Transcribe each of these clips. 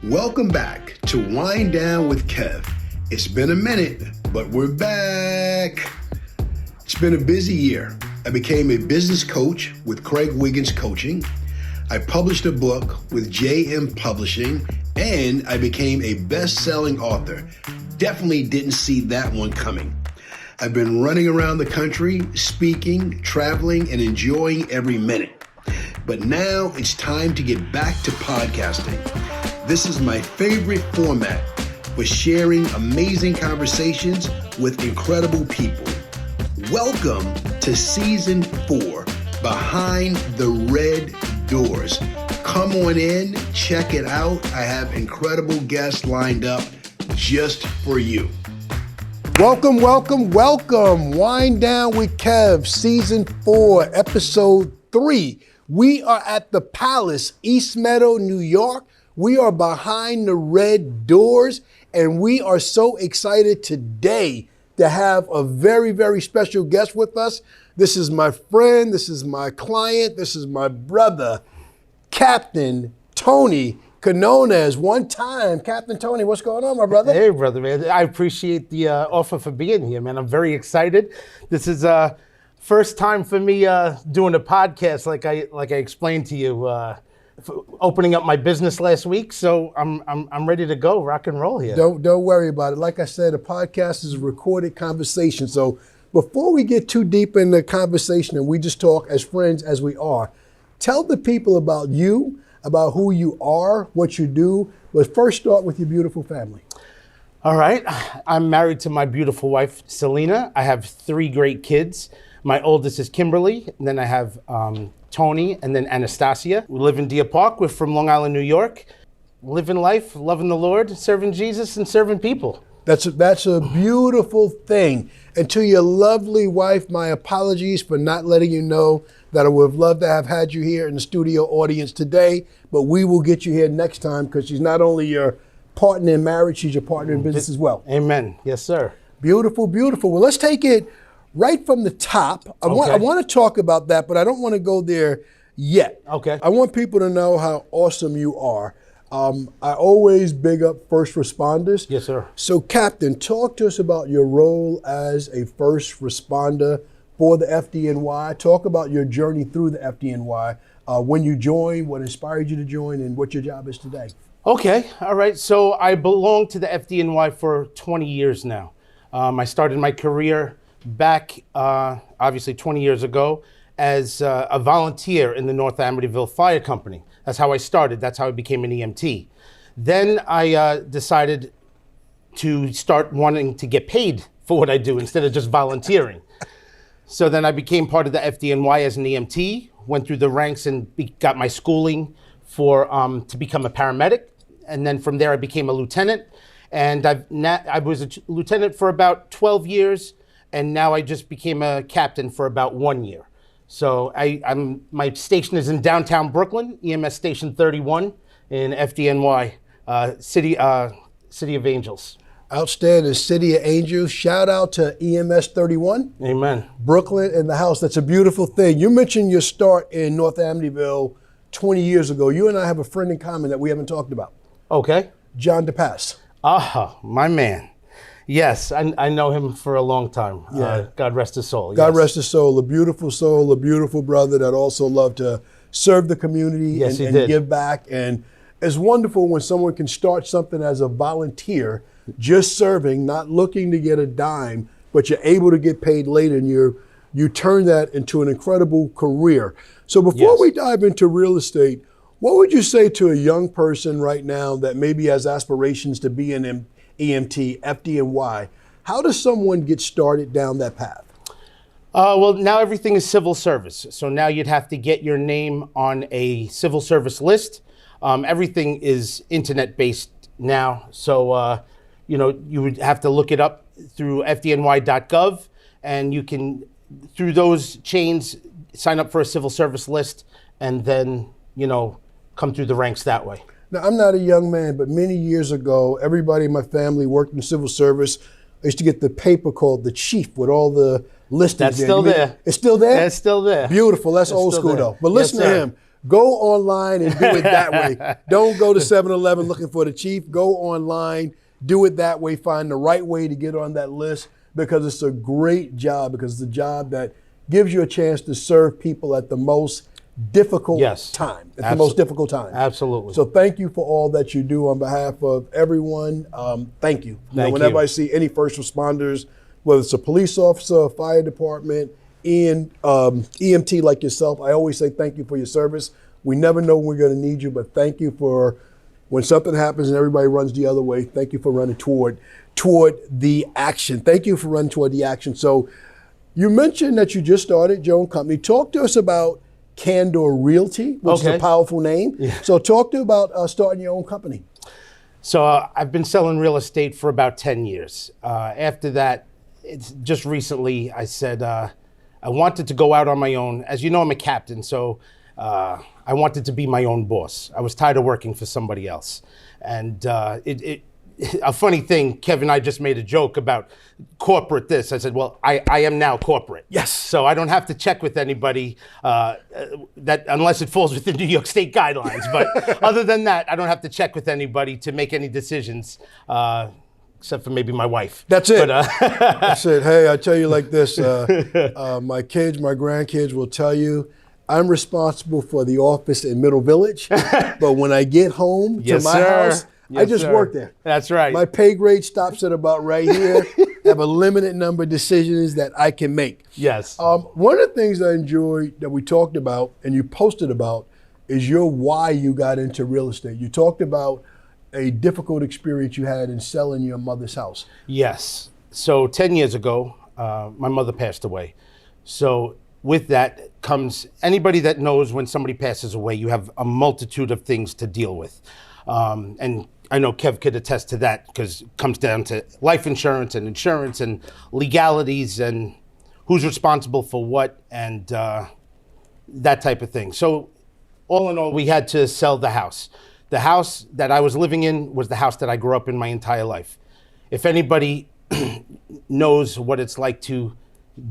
Welcome back to Wind Down with Kev. It's been a minute, but we're back. It's been a busy year. I became a business coach with Craig Wiggins Coaching. I published a book with JM Publishing, and I became a best-selling author. Definitely didn't see that one coming. I've been running around the country, speaking, traveling, and enjoying every minute. But now it's time to get back to podcasting. This is my favorite format for sharing amazing conversations with incredible people. Welcome to Season 4, Behind the Red Doors. Come on in, check it out. I have incredible guests lined up just for you. Welcome. Wind Down with Kev, Season 4, Episode 3. We are at the Palace, East Meadow, New York. We are behind the red doors, and we are so excited today to have a very, very special guest with us. This is my friend, this is my client, this is my brother, Captain Tony Quiñones. One time, Captain Tony, what's going on, my brother? Hey, brother, man. I appreciate the offer for being here, man. I'm very excited. This is first time for me doing a podcast, like I explained to you. Opening up my business last week, so I'm ready to go, rock and roll here. Don't worry about it. Like I said, a podcast is a recorded conversation. So before we get too deep in the conversation and we just talk as friends as we are, tell the people about you, about who you are, what you do. But first start with your beautiful family. All right. I'm married to my beautiful wife, Selena. I have 3 great kids. My oldest is Kimberly, and then I have Tony, and then Anastasia. We live in Deer Park. We're from Long Island, New York. Living life, loving the Lord, serving Jesus, and serving people. That's a beautiful thing. And to your lovely wife, my apologies for not letting you know that I would have loved to have had you here in the studio audience today, but we will get you here next time because she's not only your partner in marriage, she's your partner in business as well. Amen. Yes, sir. Beautiful. Well, let's take it right from the top. I want to talk about that, but I don't want to go there yet. Okay. I want people to know how awesome you are. I always big up first responders. Yes, sir. So, Captain, talk to us about your role as a first responder for the FDNY. Talk about your journey through the FDNY, when you joined, what inspired you to join, and what your job is today. Okay. All right. So I belong to the FDNY for 20 years now. I started my career back, obviously 20 years ago, as a volunteer in the North Amityville Fire Company. That's how I started. That's how I became an EMT. Then I decided to start wanting to get paid for what I do instead of just volunteering. So then I became part of the FDNY as an EMT, went through the ranks and got my schooling for to become a paramedic. And then from there I became a lieutenant. And I was a lieutenant for about 12 years. And now I just became a captain for about 1 year. So my station is in downtown Brooklyn, EMS Station 31 in FDNY, City of Angels. Outstanding, City of Angels. Shout out to EMS 31. Amen. Brooklyn in the house. That's a beautiful thing. You mentioned your start in North Amityville 20 years ago. You and I have a friend in common that we haven't talked about. Okay. John DePass. Ah, my man. Yes, I know him for a long time. Yeah. God rest his soul. God rest his soul. A beautiful brother that also loved to serve the community Yes, and did. give back. And it's wonderful when someone can start something as a volunteer, just serving, not looking to get a dime, but you're able to get paid later, and you turn that into an incredible career. So before we dive into real estate, what would you say to a young person right now that maybe has aspirations to be an EMT, FDNY? How does someone get started down that path? Well, now everything is civil service. So now you'd have to get your name on a civil service list. Everything is internet-based now. So, you would have to look it up through fdny.gov, and you can, through those chains, sign up for a civil service list, and then, come through the ranks that way. Now, I'm not a young man, but many years ago, everybody in my family worked in civil service. I used to get the paper called The Chief with all the listings. That's still there. It's still there? It's still there. Beautiful. That's old school, though. But listen to him. Go online and do it that way. Don't go to 7-Eleven looking for the chief. Go online, do it that way. Find the right way to get on that list because it's a great job, because it's a job that gives you a chance to serve people at the most difficult time. At the most difficult time. Absolutely. So thank you for all that you do on behalf of everyone. Thank you. Whenever I see any first responders, whether it's a police officer, fire department, EMT like yourself, I always say thank you for your service. We never know when we're going to need you, but thank you for when something happens and everybody runs the other way. Thank you for running toward the action. Thank you for running toward the action. So you mentioned that you just started your own company. Talk to us about Candor Realty, which is a powerful name. Yeah. So talk to about starting your own company. So I've been selling real estate for about 10 years. After that, it's just recently I said I wanted to go out on my own. As you know, I'm a captain, so I wanted to be my own boss. I was tired of working for somebody else. And a funny thing, Kevin and I just made a joke about corporate this. I said, well, I am now corporate. Yes. So I don't have to check with anybody that unless it falls within New York State guidelines. But other than that, I don't have to check with anybody to make any decisions. Except for maybe my wife. That's it. But, that's it. Hey, I tell you like this, my kids, my grandkids will tell you, I'm responsible for the office in Middle Village, but when I get home to my house, I just work there. That's right. My pay grade stops at about right here. I have a limited number of decisions that I can make. Yes. One of the things I enjoy that we talked about and you posted about is your why you got into real estate. You talked about a difficult experience you had in selling your mother's house. Yes. So 10 years ago, my mother passed away. So with that comes, anybody that knows when somebody passes away, you have a multitude of things to deal with. And I know Kev could attest to that because it comes down to life insurance and legalities and who's responsible for what and that type of thing. So all in all, we had to sell the house. The house that I was living in was the house that I grew up in my entire life. If anybody knows what it's like to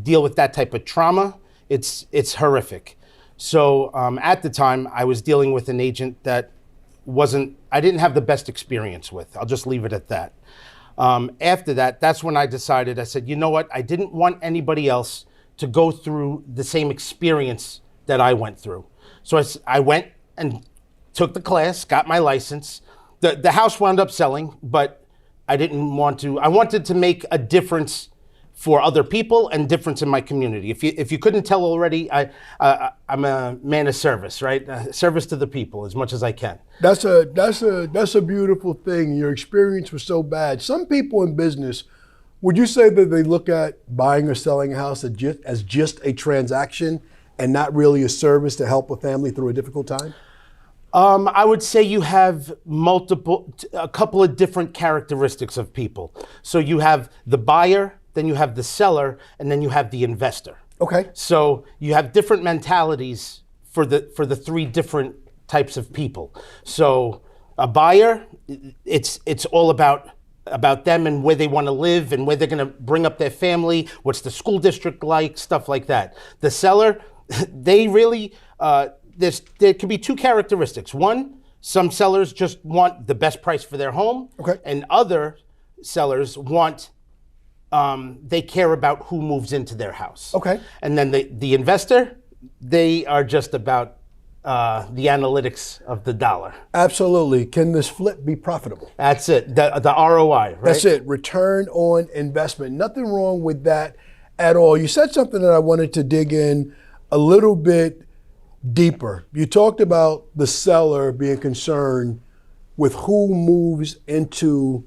deal with that type of trauma, it's horrific. So at the time, I was dealing with an agent that I didn't have the best experience with. I'll just leave it at that. After that, that's when I decided, I said, you know what? I didn't want anybody else to go through the same experience that I went through. So I went and took the class, got my license. The house wound up selling, but I didn't want to. I wanted to make a difference for other people and difference in my community. If you couldn't tell already, I'm a man of service, right? Service to the people as much as I can. That's a beautiful thing. Your experience was so bad. Some people in business, would you say that they look at buying or selling a house as just a transaction and not really a service to help a family through a difficult time? I would say you have a couple of different characteristics of people. So you have the buyer, then you have the seller, and then you have the investor. Okay. So you have different mentalities for the three different types of people. So a buyer, it's all about them and where they want to live and where they're going to bring up their family, what's the school district like, stuff like that. The seller, they really, there could be two characteristics. One, some sellers just want the best price for their home. Okay. And other sellers want, they care about who moves into their house. Okay. And then the investor, they are just about the analytics of the dollar. Absolutely. Can this flip be profitable? That's it. The ROI, right? That's it. Return on investment. Nothing wrong with that at all. You said something that I wanted to dig in a little bit deeper. You talked about the seller being concerned with who moves into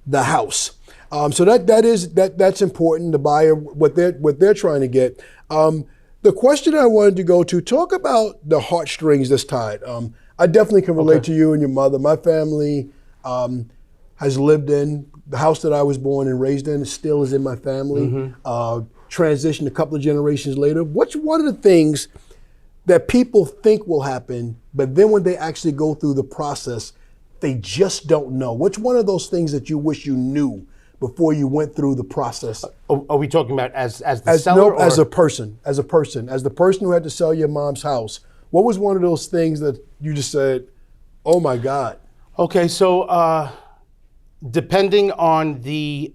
the house. So that's important. The buyer, what they're trying to get. The question I wanted to go to, talk about the heartstrings that's tied. I definitely can relate to you and your mother. My family has lived in the house that I was born and raised in. Still is in my family. Mm-hmm. Transitioned a couple of generations later. What's one of the things that people think will happen, but then when they actually go through the process, they just don't know? What's one of those things that you wish you knew before you went through the process? Are we talking about as the seller? No, as a person, as the person who had to sell your mom's house. What was one of those things that you just said, oh my God? Okay, so depending on the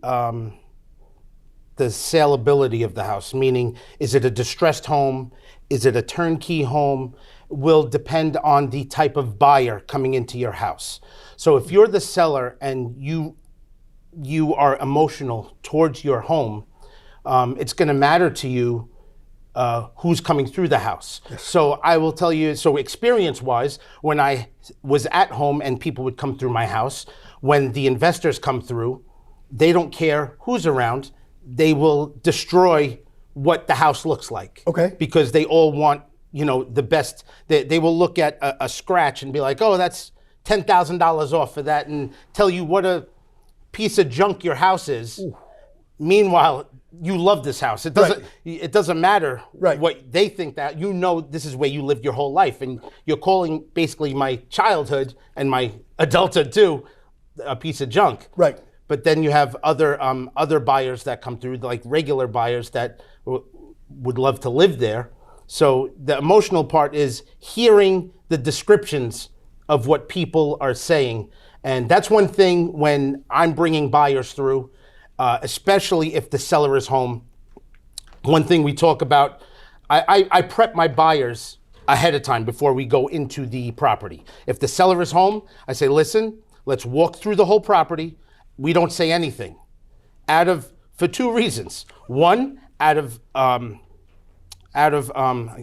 saleability of the house, meaning is it a distressed home, is it a turnkey home, will depend on the type of buyer coming into your house. So if you're the seller and you are emotional towards your home, it's going to matter to you who's coming through the house. Yes. So I will tell you, so experience-wise, when I was at home and people would come through my house, when the investors come through, they don't care who's around. They will destroy what the house looks like. Okay. Because they all want, the best. They will look at a scratch and be like, oh, that's $10,000 off for that, and tell you what a piece of junk your house is. Ooh. Meanwhile, you love this house. It doesn't matter what they think, that this is where you lived your whole life, and you're calling basically my childhood and my adulthood too a piece of junk. Right. But then you have other buyers that come through, like regular buyers that would love to live there. So the emotional part is hearing the descriptions of what people are saying, and that's one thing when I'm bringing buyers through. Especially if the seller is home. One thing we talk about, I prep my buyers ahead of time before we go into the property. If the seller is home, I say, listen, let's walk through the whole property. We don't say anything. For two reasons. One, out of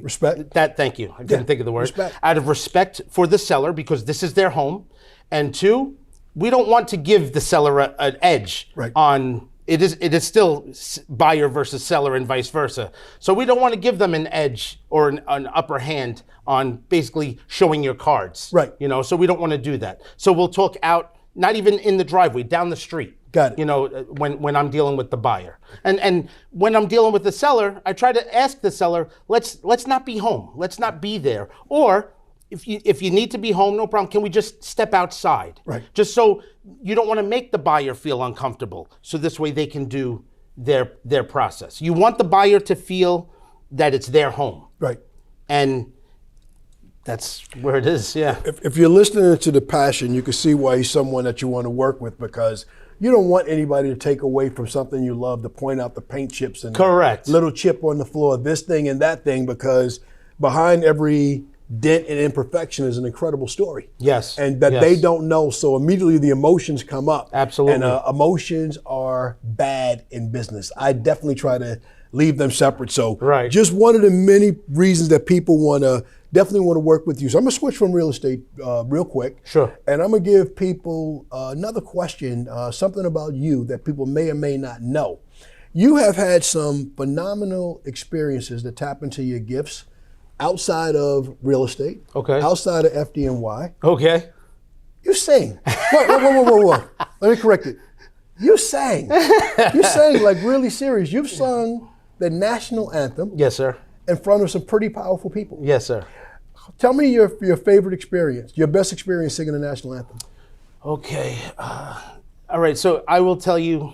respect. Thank you. I couldn't think of the word. Respect. Out of respect for the seller, because this is their home. And two, we don't want to give the seller an edge on it is still buyer versus seller and vice versa. So we don't want to give them an edge or an upper hand on basically showing your cards. Right. So we don't want to do that. So we'll talk out, not even in the driveway, down the street. Got it. When I'm dealing with the buyer. And when I'm dealing with the seller, I try to ask the seller, let's not be home. Let's not be there. Or if you need to be home, no problem. Can we just step outside? Right. Just so you don't want to make the buyer feel uncomfortable. So this way they can do their process. You want the buyer to feel that it's their home. Right. And that's where it is, yeah. If you're listening to the passion, you can see why he's someone that you want to work with, because you don't want anybody to take away from something you love, to point out the paint chips and correct. The little chip on the floor, this thing and that thing, because behind every dent and imperfection is an incredible story. Yes. And that they don't know. So immediately the emotions come up. Absolutely. And emotions are bad in business. I definitely try to leave them separate. So just one of the many reasons that people definitely want to work with you. So I'm going to switch from real estate real quick. Sure. And I'm going to give people another question, something about you that people may or may not know. You have had some phenomenal experiences that tap into your gifts outside of real estate, outside of FDNY. Okay. You sing. Whoa. Let me correct it. You sang. You sang like really serious. You've sung the national anthem. Yes, sir. In front of some pretty powerful people. Yes, sir. Tell me your favorite experience, your best experience singing the national anthem. Okay. All right. So I will tell you,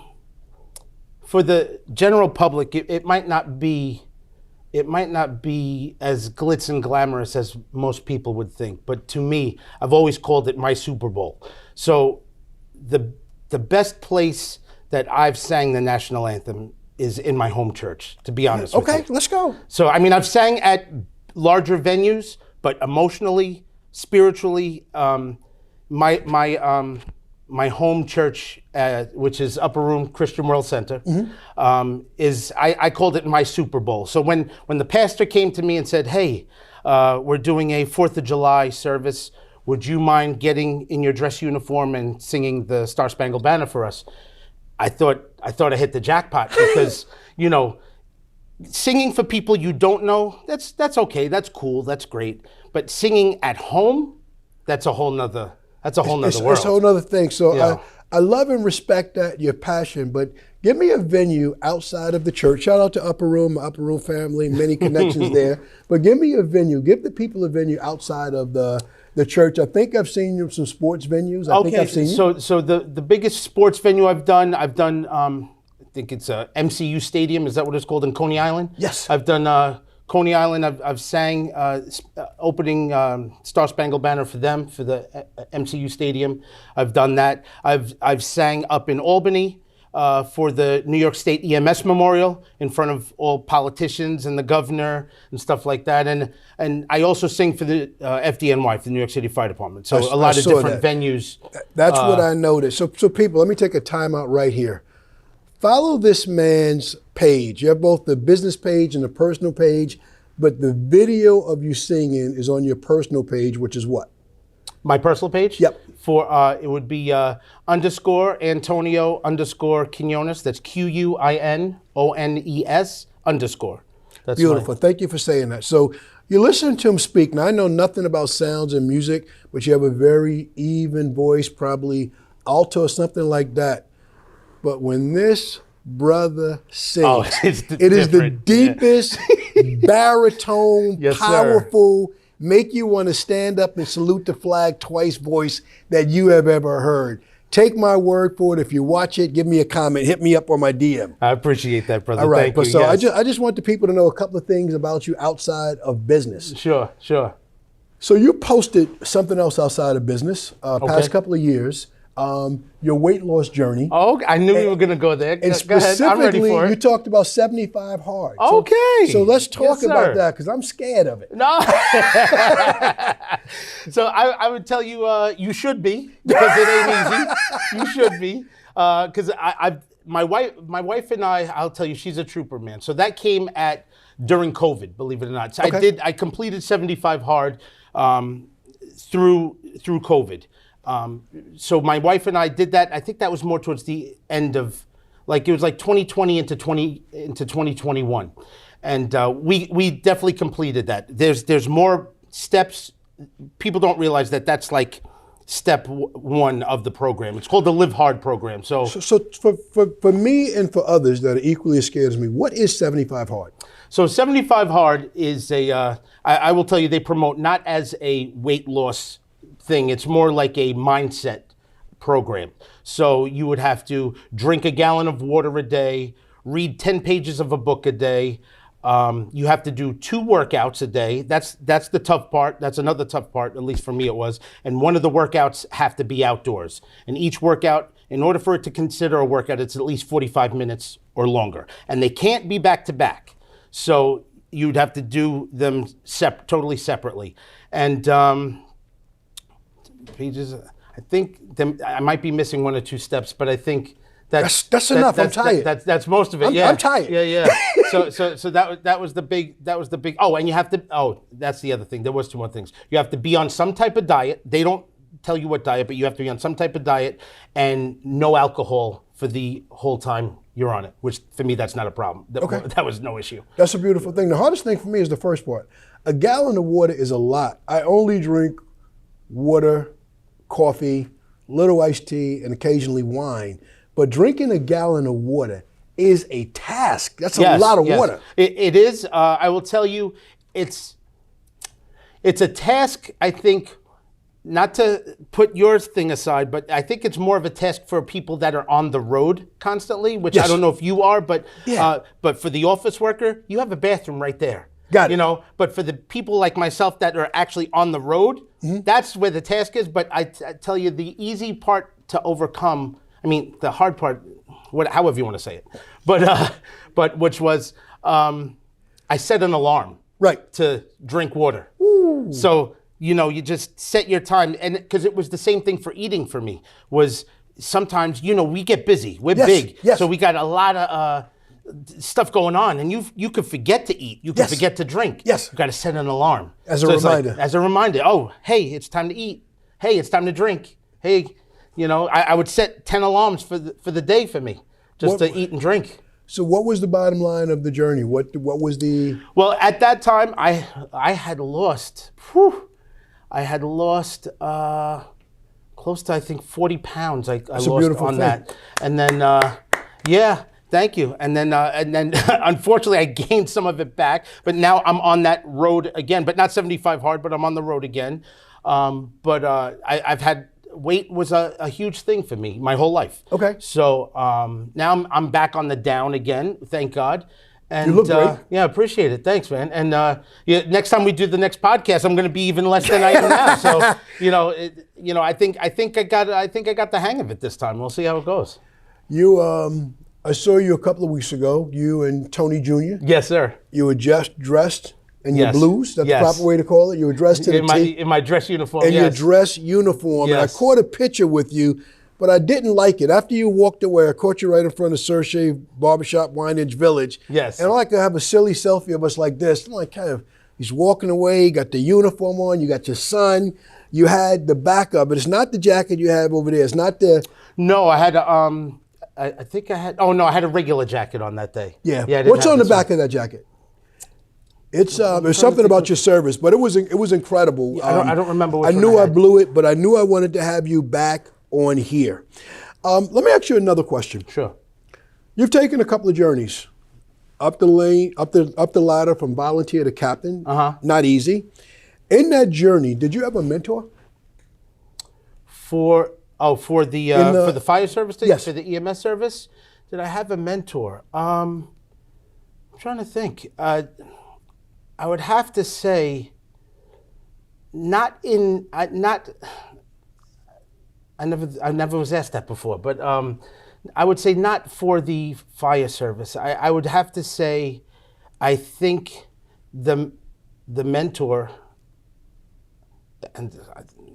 for the general public, it might not be as glitz and glamorous as most people would think, but to me, I've always called it my Super Bowl. So the best place that I've sang the national anthem is in my home church, to be honest with you. Okay, let's go. So, I mean, I've sang at larger venues, but emotionally, spiritually, my home church, which is Upper Room Christian World Center, I called it my Super Bowl. So when the pastor came to me and said, hey, we're doing a 4th of July service, would you mind getting in your dress uniform and singing the Star Spangled Banner for us? I thought I hit the jackpot, because, singing for people you don't know, that's okay, that's cool, that's great. But singing at home, that's a whole nother world. It's a whole nother thing. So I love and respect that, your passion, but give me a venue outside of the church. Shout out to Upper Room family, many connections there. But give me a venue. Give the people a venue outside of the church. I think I've seen you in some sports venues. I think I've seen you. So the biggest sports venue I've done, I think it's a MCU Stadium. Is that what it's called, in Coney Island? Yes. I've done Coney Island, I've sang opening Star Spangled Banner for them for the MCU Stadium. I've done that. I've sang up in Albany for the New York State EMS Memorial in front of all politicians and the governor and stuff like that. And I also sing for the FDNY, for the New York City Fire Department. So a lot of different venues. That's what I noticed. So people, let me take a time out right here. Follow this man's page. You have both the business page and the personal page, but the video of you singing is on your personal page, which is what? My personal page? Yep. For it would be _ Antonio _ Quiñones. That's QUINONES _ That's beautiful. Thank you for saying that. So you're listening to him speak. Now, I know nothing about sounds and music, but you have a very even voice, probably alto or something like that. But when this brother sings, it is the deepest baritone, yes, powerful, make you want to stand up and salute the flag twice voice that you have ever heard. Take my word for it. If you watch it, give me a comment. Hit me up on my DM. I appreciate that, brother. All right. Thank you. So yes. I just want the people to know a couple of things about you outside of business. Sure. So you posted something else outside of business past couple of years. Your weight loss journey. Oh, I knew we were going to go there. And specifically, I'm ready for it. You talked about 75 hard. Okay. So let's talk about that, because I'm scared of it. No. So I would tell you, you should be, because it ain't easy. You should be, because my wife and I'll tell you, she's a trooper, man. So that came during COVID, believe it or not. So I completed 75 hard through COVID. So my wife and I did that. I think that was more towards the end of, it was like 2020 into 2021, and we definitely completed that. There's more steps. People don't realize that that's like step one of the program. It's called the Live Hard program. So for me and for others that are equally as scared as me, what is 75 hard? So 75 hard is I will tell you, they promote not as a weight loss thing. It's more like a mindset program. So you would have to drink a gallon of water a day, read 10 pages of a book a day. You have to do 2 workouts a day. That's the tough part. That's another tough part, at least for me it was. And one of the workouts have to be outdoors. And each workout, in order for it to consider a workout, it's at least 45 minutes or longer. And they can't be back to back. So you'd have to do them totally separately. And pages, I think I might be missing 1 or 2 steps, but I think that's enough. I'm tired. That's most of it. I'm tired. Yeah. So that was the big. Oh, and you have to. Oh, that's the other thing. There was 2 more things. You have to be on some type of diet. They don't tell you what diet, but you have to be on some type of diet and no alcohol for the whole time you're on it. Which for me, that's not a problem. That was no issue. That's a beautiful thing. The hardest thing for me is the first part. A gallon of water is a lot. I only drink water, coffee, little iced tea, and occasionally wine. But drinking a gallon of water is a task. That's a lot of water. It is. I will tell you, it's a task, I think, not to put your thing aside, but I think it's more of a task for people that are on the road constantly, which I don't know if you are, but for the office worker, you have a bathroom right there. Got it. But for the people like myself that are actually on the road, that's where the task is. But I tell you, the easy part to overcome, the hard part, however you want to say it, but which was, I set an alarm to drink water. Ooh. So, you just set your time, and because it was the same thing for eating for me, was sometimes, we get busy, we're big, so we got a lot of stuff going on, and you could forget to eat, you could forget to drink. Yes. You got to set an alarm. As a reminder. As a reminder. Oh, hey, it's time to eat. Hey, it's time to drink. Hey, I would set 10 alarms for the day for me, just to eat and drink. So what was the bottom line of the journey? What was the... Well, at that time, I had lost, close to, I think, 40 pounds. I lost on that. And then, thank you. And then, unfortunately, I gained some of it back. But now I'm on that road again. But not 75 hard, but I'm on the road again. I've had... Weight was a huge thing for me my whole life. Okay. So now I'm back on the down again, thank God. And, You look great. Yeah, appreciate it. Thanks, man. And yeah, next time we do the next podcast, I'm going to be even less than I am now. So, I think I got the hang of it this time. We'll see how it goes. You, I saw you a couple of weeks ago. You and Tony Jr. Yes, sir. You were just dressed in your Yes. blues. That's Yes. the proper way to call it. You were dressed to the T. In my dress uniform. In your Yes. dress uniform. And I Yes. caught a picture with you, but I didn't like it. After you walked away, I caught you right in front of Searche Barbershop, Wine Village. Yes. And I like to have a silly selfie of us like this. I'm like, kind of, he's walking away, you got the uniform on, you got your son, you had the back of it. It's not the jacket you have over there. It's not the... No, I had I think I had. Oh no, I had a regular jacket on that day. Yeah. I didn't What's have on the this back of that jacket? It's there's something about your service, but it was incredible. Yeah, I don't remember which I one knew I I had. blew it, but I knew I wanted to have you back on here. Let me ask you another question. Sure. You've taken a couple of journeys up the lane, up the ladder from volunteer to captain. Not easy. In that journey, did you have a mentor? For the fire service thing? Yes. For the EMS service? Did I have a mentor? I'm trying to think. I would have to say, I never was asked that before, but I would say not for the fire service. I would have to say, I think the mentor, and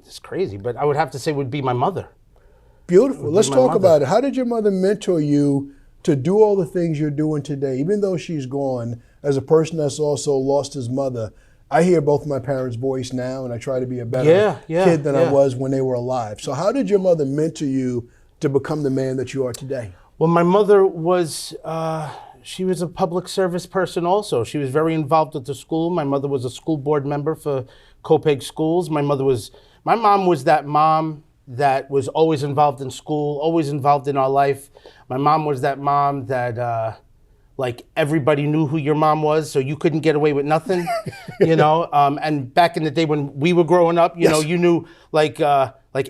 it's crazy, but I would have to say would be my mother. Beautiful. Let's my talk mother. about it. How did your mother mentor you to do all the things you're doing today? Even though she's gone, as a person that's also lost his mother, I hear both my parents' voice now, and I try to be a better kid than I was when they were alive. So how did your mother mentor you to become the man that you are today? Well, my mother was, she was a public service person also. She was very involved with the school. My mother was a school board member for Copeg Schools. My mom was that mom that was always involved in school, always involved in our life. My mom was that mom that, like, everybody knew who your mom was, so you couldn't get away with nothing, And back in the day when we were growing up, you know, you knew, like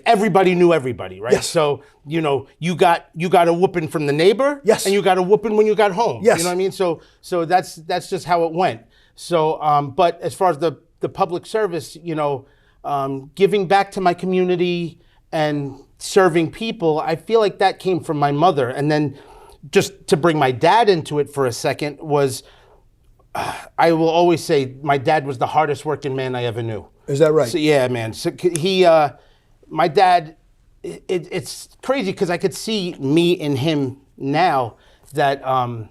everybody knew everybody, right? Yes. So, you got a whooping from the neighbor, Yes. and you got a whooping when you got home. Yes. You know what I mean? So that's just how it went. So, but as far as the public service, giving back to my community and serving people, I feel like that came from my mother. And then just to bring my dad into it for a second was, I will always say my dad was the hardest working man I ever knew. Is that right? So, yeah, man. So my dad, it's crazy because I could see me in him now that I'm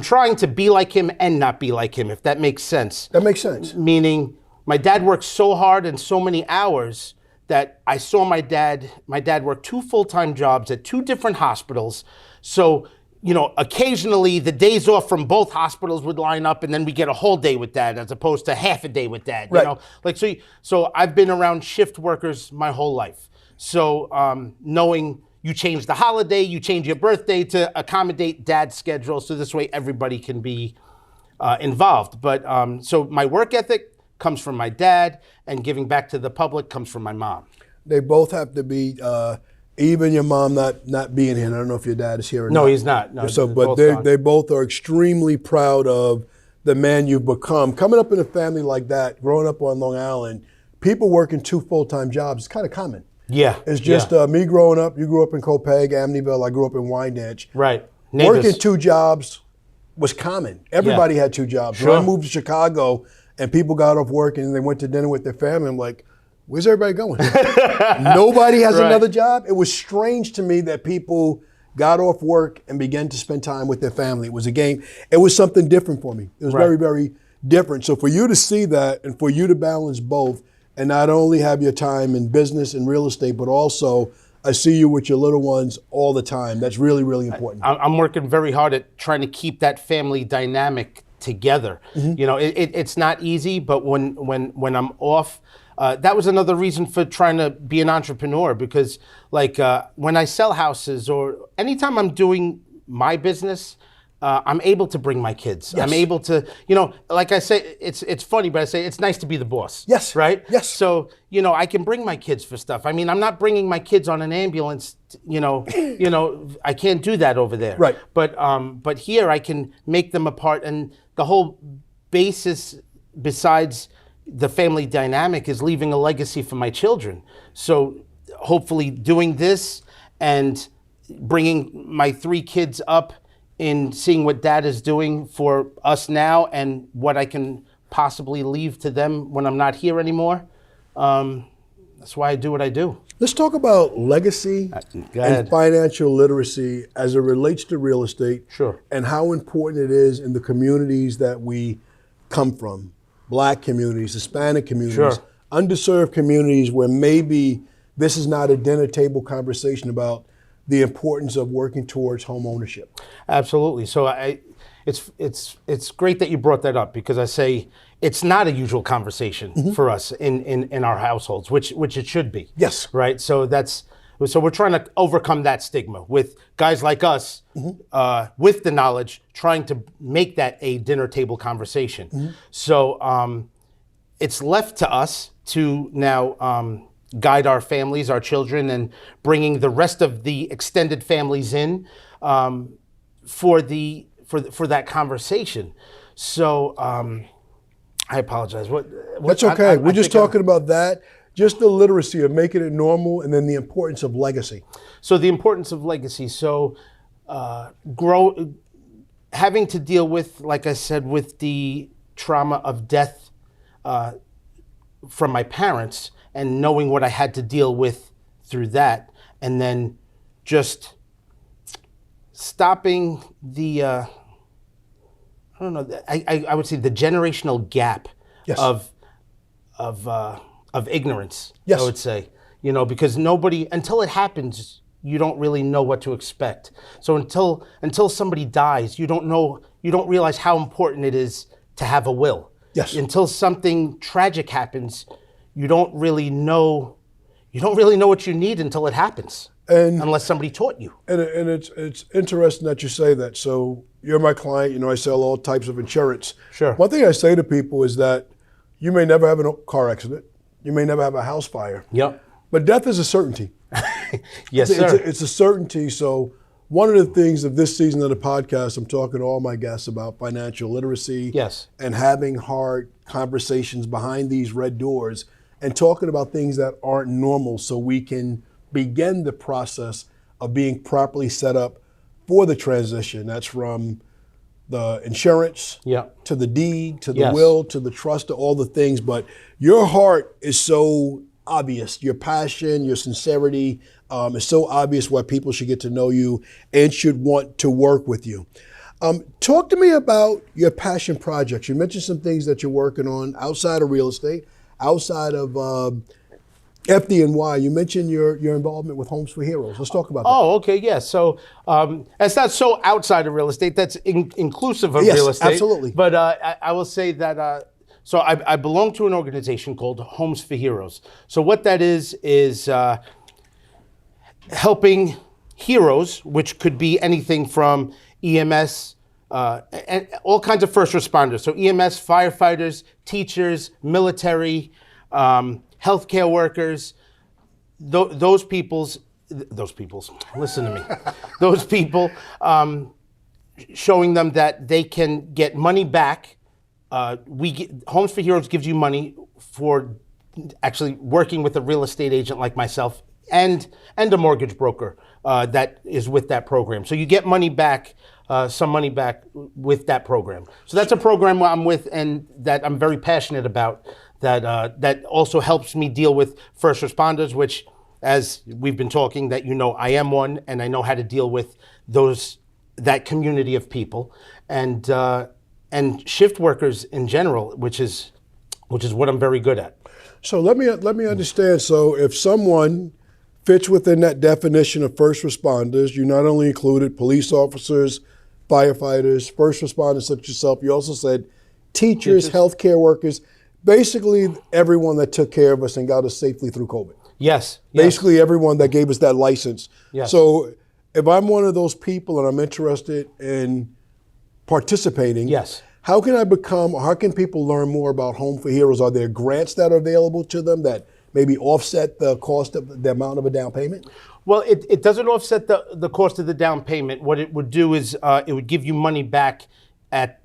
trying to be like him and not be like him, if that makes sense. That makes sense. Meaning my dad worked so hard and so many hours that I saw my dad work 2 full-time jobs at 2 different hospitals. So, occasionally the days off from both hospitals would line up and then we get a whole day with dad as opposed to half a day with dad, Right. So I've been around shift workers my whole life. So knowing you change the holiday, you change your birthday to accommodate dad's schedule so this way everybody can be involved. But so my work ethic comes from my dad, and giving back to the public comes from my mom. They both have to be, even your mom not being here. And I don't know if your dad is here or not. No, he's not. No, So, they're but both gone. they both are extremely proud of the man you've become. Coming up in a family like that, growing up on Long Island, people working 2 full-time jobs is kind of common. Yeah. It's just me growing up. You grew up in Copeg, Amityville. I grew up in Wyandanch. Right. Neighbors. Working 2 jobs was common. Everybody had 2 jobs. Sure. When I moved to Chicago and people got off work and they went to dinner with their family, I'm like, where's everybody going? Nobody has Right. another job. It was strange to me that people got off work and began to spend time with their family. It was a game. It was something different for me. It was Right. very, very different. So for you to see that and for you to balance both and not only have your time in business and real estate, but also I see you with your little ones all the time. That's really, really important. I'm working very hard at trying to keep that family dynamic together. It's not easy, but when I'm off, that was another reason for trying to be an entrepreneur, because when I sell houses or anytime I'm doing my business, I'm able to bring my kids. Yes. I'm able to, like I say, it's funny, but I say it's nice to be the boss. Yes. Right? Yes. So, I can bring my kids for stuff. I mean, I'm not bringing my kids on an ambulance I can't do that over there. Right. But here I can make them a part, and the whole basis, besides the family dynamic, is leaving a legacy for my children. So hopefully doing this and bringing my 3 kids up in seeing what dad is doing for us now and what I can possibly leave to them when I'm not here anymore. That's why I do what I do. Let's talk about legacy Go ahead. and financial literacy as it relates to real estate. Sure. And how important it is in the communities that we come from. Black communities, Hispanic communities, Sure. underserved communities where maybe this is not a dinner table conversation about the importance of working towards home ownership. Absolutely. So it's great that you brought that up, because I say it's not a usual conversation for us in our households, which it should be. Yes. Right. So we're trying to overcome that stigma with guys like us, with the knowledge, trying to make that a dinner table conversation. So it's left to us to now guide our families, our children, and bringing the rest of the extended families in for that conversation. So I apologize. That's okay. We're just talking about that. Just the literacy of making it normal, and then the importance of legacy. So the importance of legacy. So having to deal with, like I said, with the trauma of death from my parents, and knowing what I had to deal with through that, and then just stopping the, I don't know, I would say the generational gap Yes. of ignorance. Yes. I would say, because nobody, until it happens, you don't really know what to expect. So until somebody dies, you don't realize how important it is to have a will. Yes. Until something tragic happens, you don't really know what you need until it happens. And unless somebody taught you. And it's interesting that you say that. So you're my client, I sell all types of insurance. Sure. One thing I say to people is that you may never have a car accident. You may never have a house fire. Yep. But death is a certainty. Yes, sir. It's a certainty. So one of the things of this season of the podcast, I'm talking to all my guests about financial literacy. Yes. And having hard conversations behind these red doors and talking about things that aren't normal so we can begin the process of being properly set up for the transition. That's from the insurance to the deed, to the will, to the trust, to all the things. But your heart is so obvious. Your passion, your sincerity is so obvious why people should get to know you and should want to work with you. Talk to me about your passion projects. You mentioned some things that you're working on outside of real estate, outside of FDNY. You mentioned your involvement with Homes for Heroes. Let's talk about that. Oh, okay, yeah. So it's not so outside of real estate. That's inclusive of Yes, real estate. absolutely. But I will say that, so I belong to an organization called Homes for Heroes. So what that is helping heroes, which could be anything from EMS, and all kinds of first responders. So EMS, firefighters, teachers, military, healthcare workers, those peoples, listen to me, those people, showing them that they can get money back. Homes for Heroes gives you money for actually working with a real estate agent like myself and a mortgage broker that is with that program. So you get money back, some money back with that program. So that's a program I'm with and that I'm very passionate about. That also helps me deal with first responders, which, as we've been talking, that I am one, and I know how to deal with that community of people, and shift workers in general, which is what I'm very good at. So let me understand. So if someone fits within that definition of first responders, you not only included police officers, firefighters, first responders such as yourself, you also said teachers, healthcare workers. Basically, everyone that took care of us and got us safely through COVID. Yes. Basically, everyone that gave us that license. Yes. So if I'm one of those people and I'm interested in participating, yes. How can people learn more about Home for Heroes? Are there grants that are available to them that maybe offset the cost of the amount of a down payment? Well, it doesn't offset the cost of the down payment. What it would do is it would give you money back at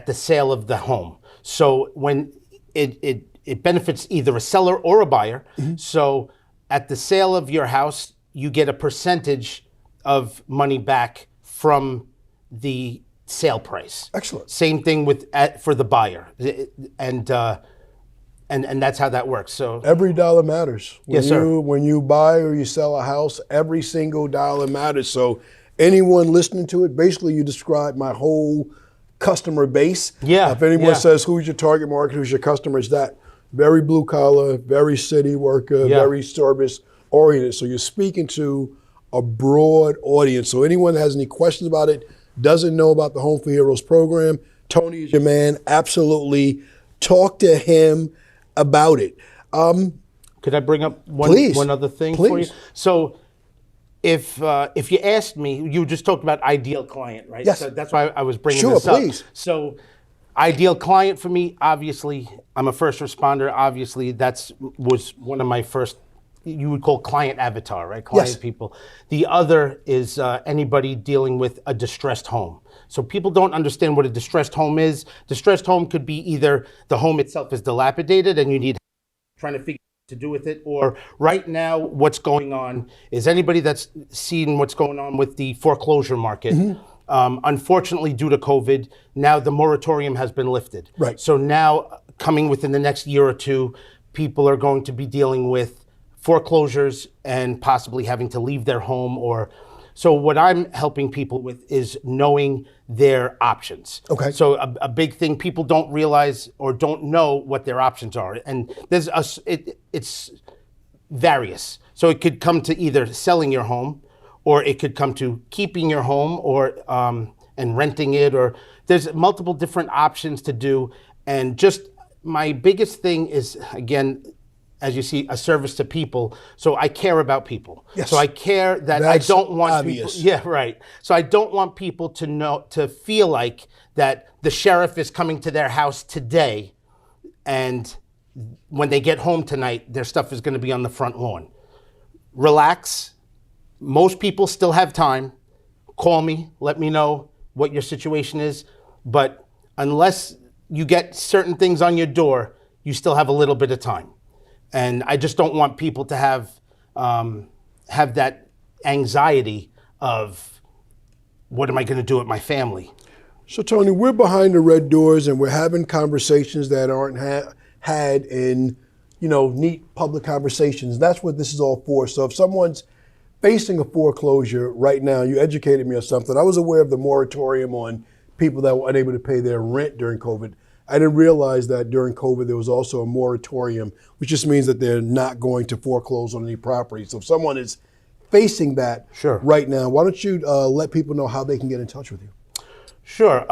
the sale of the home. So when it benefits either a seller or a buyer. So at the sale of your house, you get a percentage of money back from the sale price. Excellent. Same thing for the buyer, and that's how that works. So Every dollar matters. Yes, sir. When you buy or you sell a house, every single dollar matters. So anyone listening to it, basically you described my whole customer base. Yeah, If anyone yeah. says who's your target market, who's your customer, it's that very blue collar, very city worker, Yeah. very service oriented. So you're speaking to a broad audience. So anyone that has any questions about it, doesn't know about the Home for Heroes program, Tony is your man. Absolutely talk to him about it. could I bring up Please. one other thing for you? Please. So if you asked me, you just talked about ideal client, right? Yes. So that's why I was bringing Sure, this up. please. So ideal client for me, obviously, I'm a first responder. Obviously, was one of my first, you would call client avatar, right? Client Yes. people. The other is anybody dealing with a distressed home. So people don't understand what a distressed home is. Distressed home could be either the home itself is dilapidated and you need trying to figure out what to do with it, or right now what's going on is anybody that's seen what's going on with the foreclosure market. Unfortunately, due to COVID, now the moratorium has been lifted. Right. So now, coming within the next year or two, people are going to be dealing with foreclosures and possibly having to leave their home. Or so what I'm helping people with is knowing their options. Okay. So a big thing people don't realize or don't know what their options are, and it's various. So it could come to either selling your home, or it could come to keeping your home, or and renting it, or there's multiple different options to do. And just my biggest thing is, again, as you see, a service to people. So I care about people. Yes. So I care that That's I don't want obvious. people. Yeah, right. So I don't want people to feel like that the sheriff is coming to their house today, and when they get home tonight, their stuff is going to be on the front lawn. Relax. Most people still have time. Call me, let me know what your situation is. But unless you get certain things on your door, you still have a little bit of time. And I just don't want people to have that anxiety of, what am I going to do with my family? So Tony, we're behind the red doors and we're having conversations that aren't had in, neat public conversations. That's what this is all for. So if someone's facing a foreclosure right now, you educated me on something. I was aware of the moratorium on people that were unable to pay their rent during COVID. I didn't realize that during COVID there was also a moratorium, which just means that they're not going to foreclose on any property. So if someone is facing that Sure. right now, why don't you let people know how they can get in touch with you? Sure.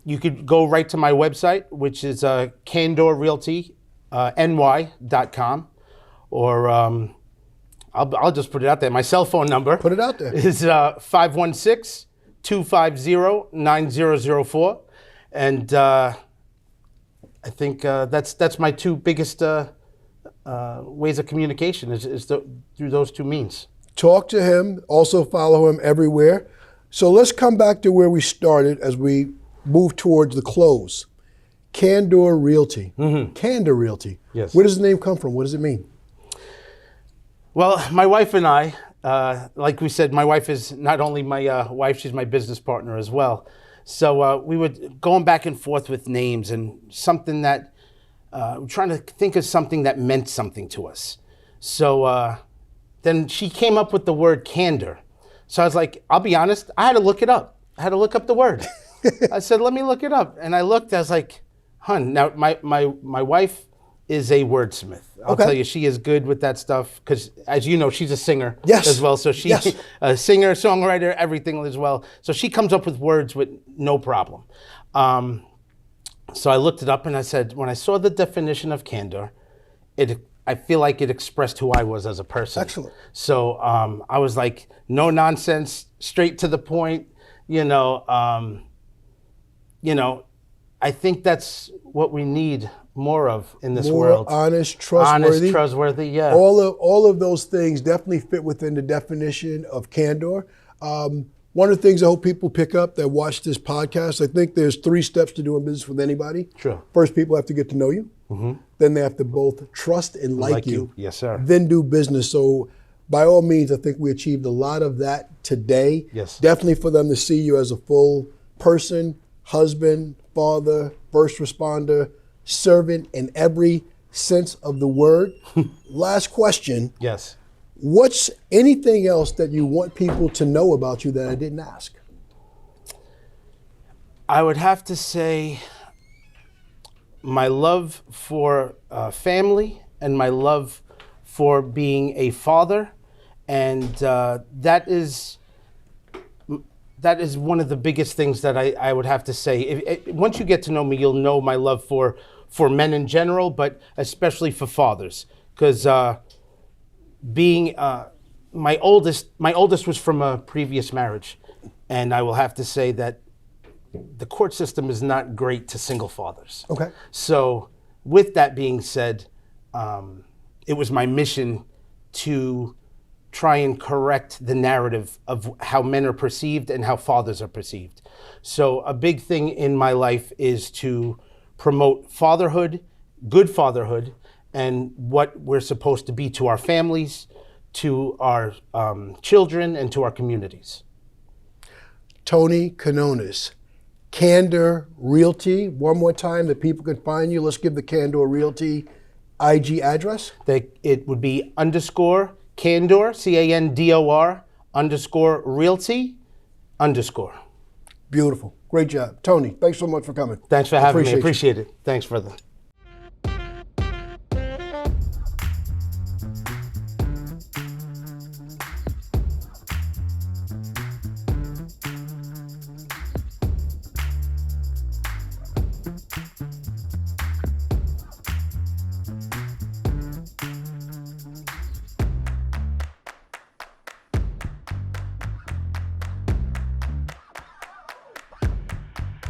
You could go right to my website, which is CandorRealtyNY.com, or I'll just put it out there. My cell phone number. Put it out there. Is 516-250-9004, and I think that's my two biggest ways of communication is through those two means. Talk to him. Also follow him everywhere. So let's come back to where we started as we move towards the close. Candor Realty. Candor Realty. Yes. Where does the name come from? What does it mean? Well, my wife and I, like we said, my wife is not only my wife, she's my business partner as well. So we were going back and forth with names, and something that, trying to think of something that meant something to us. So then she came up with the word candor. So I was like, I'll be honest, I had to look it up. I had to look up the word. I said, let me look it up. And I looked, I was like, hun, now my wife is a wordsmith. I'll Okay. tell you, she is good with that stuff, because as you know, she's a singer Yes. as well. So she's Yes. a singer, songwriter, everything as well. So she comes up with words with no problem. So I looked it up and I said, when I saw the definition of candor, I feel like it expressed who I was as a person. Excellent. So I was like, no nonsense, straight to the point. I think that's what we need more of in this More world. honest, trustworthy. Honest, trustworthy, yeah. All of those things definitely fit within the definition of candor. One of the things I hope people pick up that watch this podcast, I think there's 3 steps to doing business with anybody. Sure. First, people have to get to know you. Then they have to both trust and like you. Yes, sir. Then do business. So by all means, I think we achieved a lot of that today. Yes. Definitely for them to see you as a full person, husband, father, first responder, servant in every sense of the word. Last question. Yes. What's anything else that you want people to know about you that I didn't ask? I would have to say my love for family and my love for being a father. And that is one of the biggest things that I would have to say. Once you get to know me, you'll know my love for men in general, but especially for fathers. Because being my oldest was from a previous marriage, and I will have to say that the court system is not great to single fathers. Okay. So with that being said, it was my mission to try and correct the narrative of how men are perceived and how fathers are perceived. So a big thing in my life is to promote fatherhood, good fatherhood, and what we're supposed to be to our families, to our children, and to our communities. Tony Quiñones, Candor Realty. One more time that people can find you. Let's give the Candor Realty IG address. It would be _ Candor, CANDOR _ Realty _ Beautiful. Great job. Tony, thanks so much for coming. Thanks for having me. Appreciate it. Thanks, brother.